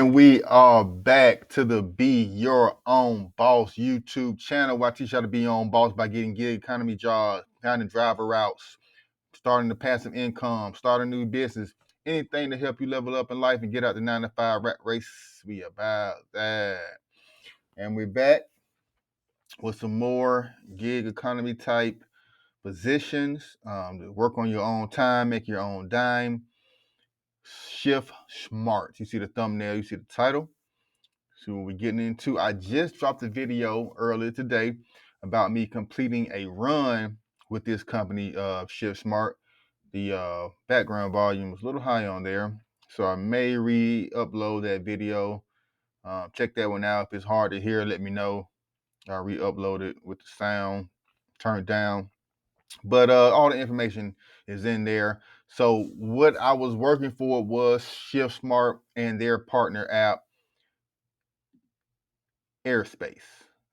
And we are back to the Be Your Own Boss YouTube channel, where I teach you how to be your own boss by getting gig economy jobs, finding driver routes, starting the passive income, starting a new business, anything to help you level up in life and get out the 9-to-5 rat race. We about that. And we're back with some more gig economy type positions to work on your own time, make your own dime. Shiftsmart. You see the thumbnail, you see the title. So what we're getting into, I just dropped a video earlier today about me completing a run with this company, Shiftsmart. The background volume was a little high on there, so I may re-upload that video. Check that one out. If it's hard to hear, let me know. I'll re-upload it with the sound turned down. But all the information is in there. So what I was working for was Shiftsmart and their partner app, Airspace.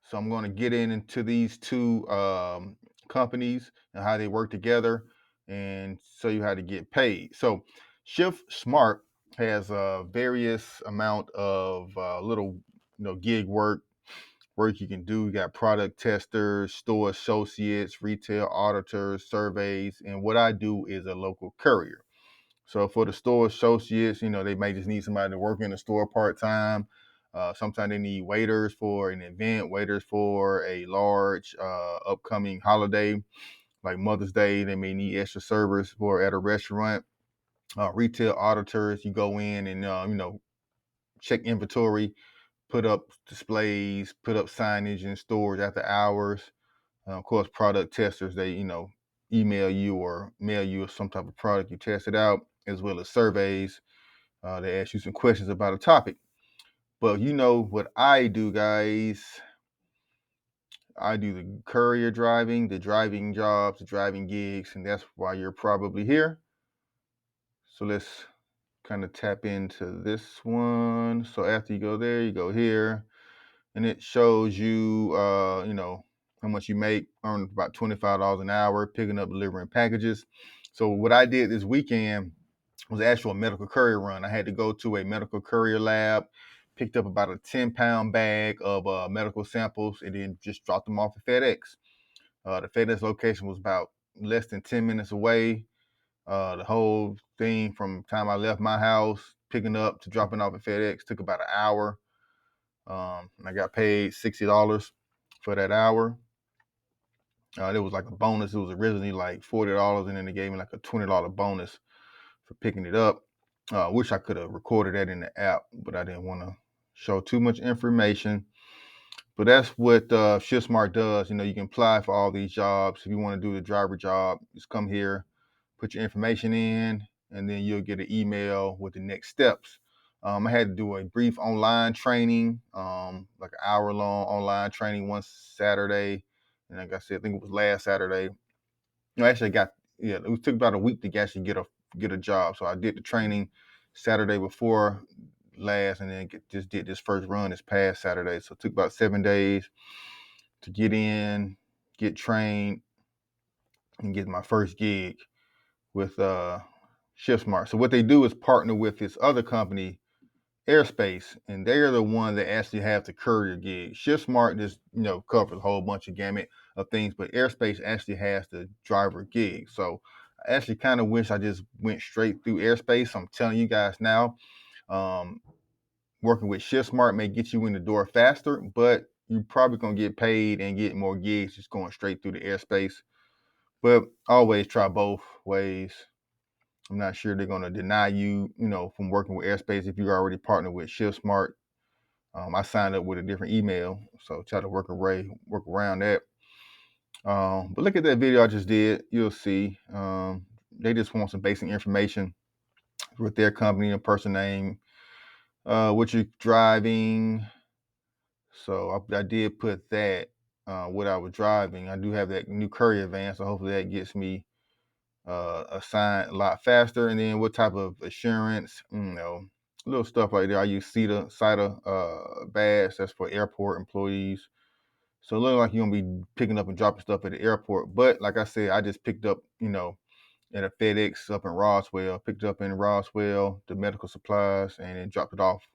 So I'm going to get into these two companies and how they work together and show you how to get paid. So Shiftsmart has a various amount of little gig work you can do. You got product testers, store associates, retail auditors, surveys, and what I do is a local courier. So for the store associates, they may just need somebody to work in the store part-time. Sometimes they need waiters for an event, waiters for a large upcoming holiday like Mother's Day. They may need extra servers for at a restaurant. Retail auditors, you go in and check inventory, put up displays, put up signage in stores after hours. Of course, product testers, they email you or mail you some type of product you tested out, as well as surveys. They ask you some questions about a topic. But what I do, guys, I do the courier driving, the driving jobs, the driving gigs, and that's why you're probably here. So let's kind of tap into this one. So after you go there, you go here, and it shows you, how much you make, earn about $25 an hour, picking up, delivering packages. So what I did this weekend was actually a medical courier run. I had to go to a medical courier lab, picked up about a 10-pound bag of medical samples, and then just dropped them off at FedEx. The FedEx location was about less than 10 minutes away. The whole thing from the time I left my house, picking up to dropping off at FedEx took about an hour. And I got paid $60 for that hour. There was like a bonus. It was originally like $40, and then they gave me like a $20 bonus for picking it up. Wish I could have recorded that in the app, but I didn't want to show too much information. But that's what Shiftsmart does. You can apply for all these jobs. If you want to do the driver job, just come here, put your information in, and then you'll get an email with the next steps. I had to do a brief online training, like an hour-long online training one Saturday. And like I said, I think it was last Saturday. Actually, it took about a week to actually get a job. So I did the training Saturday before last, and then just did this first run this past Saturday. So it took about 7 days to get in, get trained, and get my first gig with Shiftsmart. So what they do is partner with this other company, Airspace, and they're the one that actually have the courier gig. Shiftsmart just covers a whole bunch of gamut of things, but Airspace actually has the driver gig. So I actually kind of wish I just went straight through Airspace. I'm telling you guys now, working with Shiftsmart may get you in the door faster, but you're probably gonna get paid and get more gigs just going straight through the Airspace. But always try both ways. I'm not sure they're going to deny you, from working with Airspace if you're already partnered with Shiftsmart. I signed up with a different email, so try to work around that. But look at that video I just did. You'll see. They just want some basic information with their company, a person name, what you're driving. So I did put that, what I was driving. I do have that new Courier van, so hopefully that gets me assigned a lot faster. And then what type of assurance, little stuff like that. I use CITA badge. That's for airport employees. So it looks like you're gonna be picking up and dropping stuff at the airport. But like I said, I just picked up, at a FedEx up in Roswell, picked up in Roswell, the medical supplies, and then dropped it off